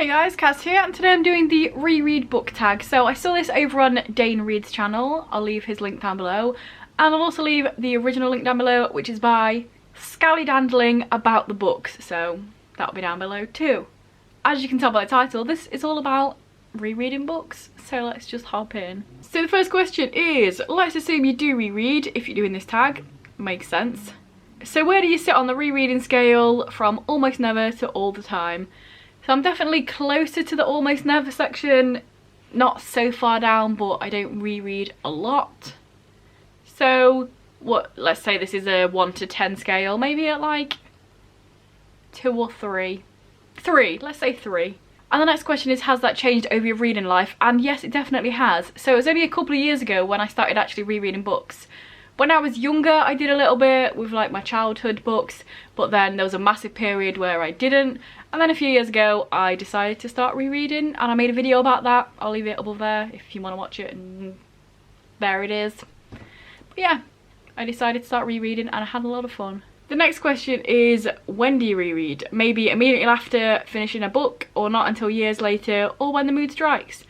Hey guys, Cass here, and today I'm doing the Reread Book Tag. So I saw this over on Dane Reed's channel. I'll leave his link down below. And I'll also leave the original link down below, which is by Scallydandling About the Books. So that'll be down below too. As you can tell by the title, this is all about rereading books. So let's just hop in. So the first question is, let's assume you do reread if you're doing this tag. Makes sense. So where do you sit on the rereading scale from almost never to all the time? So I'm definitely closer to the almost never section, not so far down, but I don't reread a lot. So what, let's say this is a 1 to 10 scale, maybe at like 2 or 3. 3, let's say 3. And the next question is, has that changed over your reading life? And yes, it definitely has. So it was only a couple of years ago when I started actually rereading books. When I was younger, I did a little bit with like my childhood books, but then there was a massive period where I didn't. And then a few years ago, I decided to start rereading, and I made a video about that. I'll leave it above there if you want to watch it, and there it is. But yeah, I decided to start rereading and I had a lot of fun. The next question is, when do you reread? Maybe immediately after finishing a book, or not until years later, or when the mood strikes.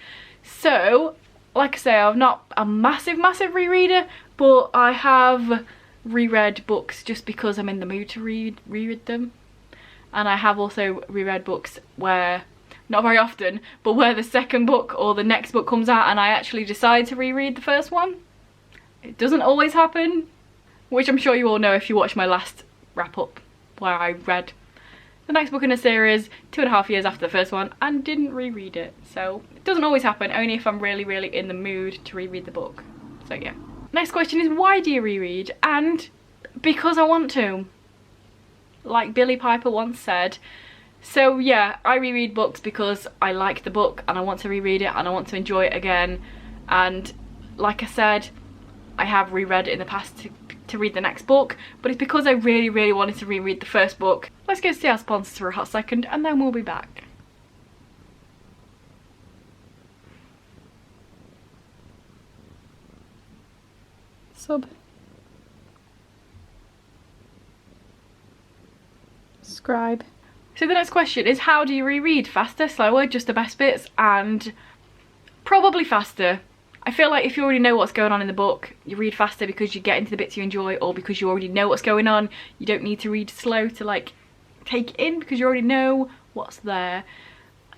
So, like I say, I'm not a massive rereader, but I have reread books just because I'm in the mood to reread them. And I have also reread books where, not very often, but where the second book or the next book comes out and I actually decide to reread the first one. It doesn't always happen, which I'm sure you all know if you watched my last wrap up where I read the next book in a series 2.5 years after the first one and didn't reread it. So it doesn't always happen, only if I'm really in the mood to reread the book. So yeah. Next question is, why do you reread? And because I want to. Like Billy Piper once said. So yeah, I reread books because I like the book and I want to reread it and I want to enjoy it again. And like I said, I have reread it in the past to read the next book, but it's because I really wanted to reread the first book. Let's go see our sponsors for a hot second and then we'll be back. Subscribe. So the next question is, how do you reread? Faster, slower, just the best bits? And probably faster. I feel like if you already know what's going on in the book, you read faster because you get into the bits you enjoy, or because you already know what's going on. You don't need to read slow to like take it in because you already know what's there.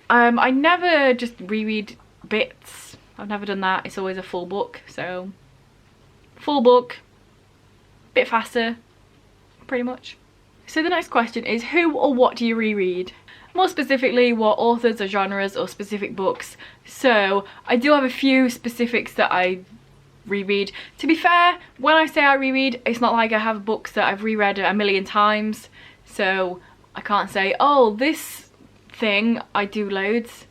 I never just reread bits. I've never done that. It's always a full book. So full book, bit faster, pretty much. So the next question is, who or what do you reread? More specifically, what authors or genres or specific books. So I do have a few specifics that I reread. To be fair, when I say I reread, it's not like I have books that I've reread a million times. So I can't say, oh, this thing I do loads.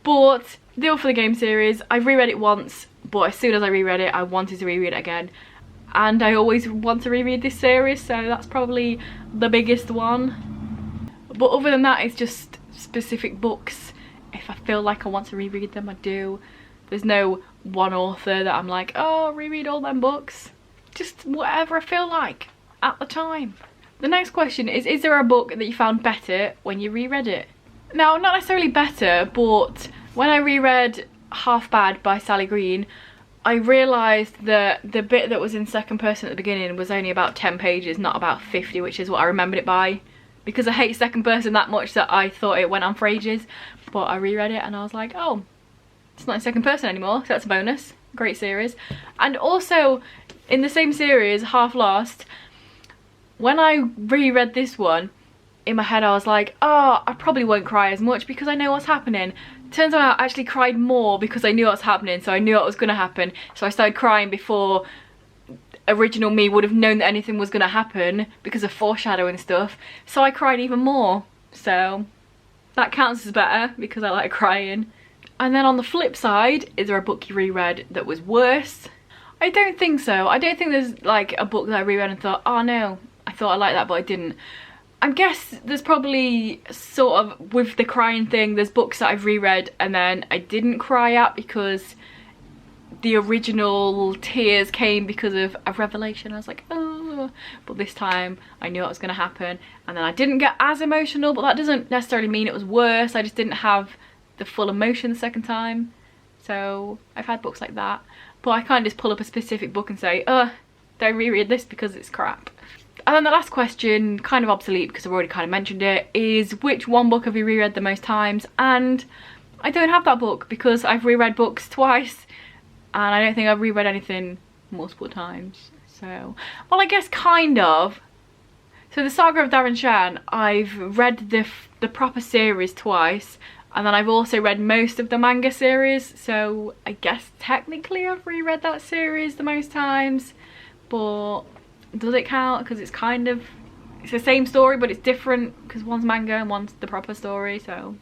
But the All for the Game series, I've reread it once, but as soon as I reread it, I wanted to reread it again. And I always want to reread this series, so that's probably the biggest one. But other than that, it's just specific books. If I feel like I want to reread them, I do. There's no one author that I'm like, oh, reread all them books. Just whatever I feel like at the time. The next question is there a book that you found better when you reread it? Now, not necessarily better, but when I reread Half Bad by Sally Green, I realised that the bit that was in second person at the beginning was only about 10 pages, not about 50, which is what I remembered it by. Because I hate second person that much that I thought it went on for ages. But I reread it and I was like, oh, it's not in second person anymore, so that's a bonus. Great series. And also, in the same series, Half Lost, when I reread this one, in my head I was like, oh, I probably won't cry as much because I know what's happening. Turns out I actually cried more because I knew what was happening, so I knew what was going to happen. So I started crying before original me would have known that anything was going to happen because of foreshadowing stuff. So I cried even more. So that counts as better because I like crying. And then on the flip side, is there a book you reread that was worse? I don't think so. I don't think there's like a book that I reread and thought, oh no, I thought I liked that but I didn't. I guess there's probably sort of, with the crying thing, there's books that I've reread and then I didn't cry at because the original tears came because of a revelation. I was like, oh. but this time I knew what was going to happen, and then I didn't get as emotional, but that doesn't necessarily mean it was worse. I just didn't have the full emotion the second time. So I've had books like that, but I can't just pull up a specific book and say, don't reread this because it's crap. And then the last question, kind of obsolete because I've already kind of mentioned it, is which one book have you reread the most times? And I don't have that book because I've reread books twice, and I don't think I've reread anything multiple times. So, well, I guess kind of. So the Saga of Darren Shan, I've read the proper series twice, and then I've also read most of the manga series, so I guess technically I've reread that series the most times, but does it count? Because it's kind of, it's the same story but it's different because one's manga and one's the proper story, so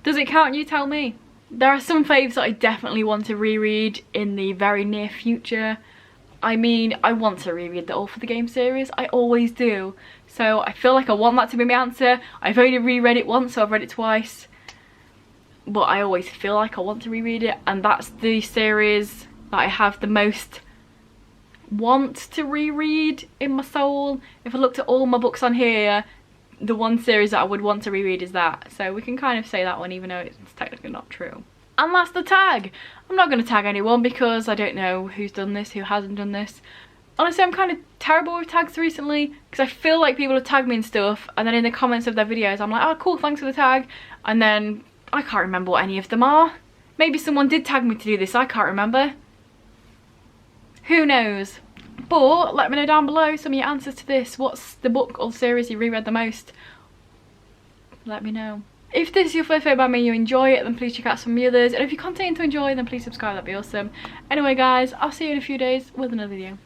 does it count? You tell me. There are some faves that I definitely want to reread in the very near future. I mean, I want to reread the All for the Game series, I always do, so I feel like I want that to be my answer. I've only reread it once, so I've read it twice, but I always feel like I want to reread it, and that's the series that I have the most want to reread in my soul. If I looked at all my books on here, the one series that I would want to reread is that, so we can kind of say that one even though it's technically not true. And that's the tag. I'm not going to tag anyone because I don't know who's done this, who hasn't done this. Honestly, I'm kind of terrible with tags recently because I feel like people have tagged me and stuff, and then in the comments of their videos I'm like, oh cool, thanks for the tag, and then I can't remember what any of them are. Maybe someone did tag me to do this, I can't remember. Who knows? But let me know down below some of your answers to this. What's the book or series you reread the most? Let me know. If this is your first video by me and you enjoy it, then please check out some of the others. And if you continue to enjoy, then please subscribe, that'd be awesome. Anyway guys, I'll see you in a few days with another video.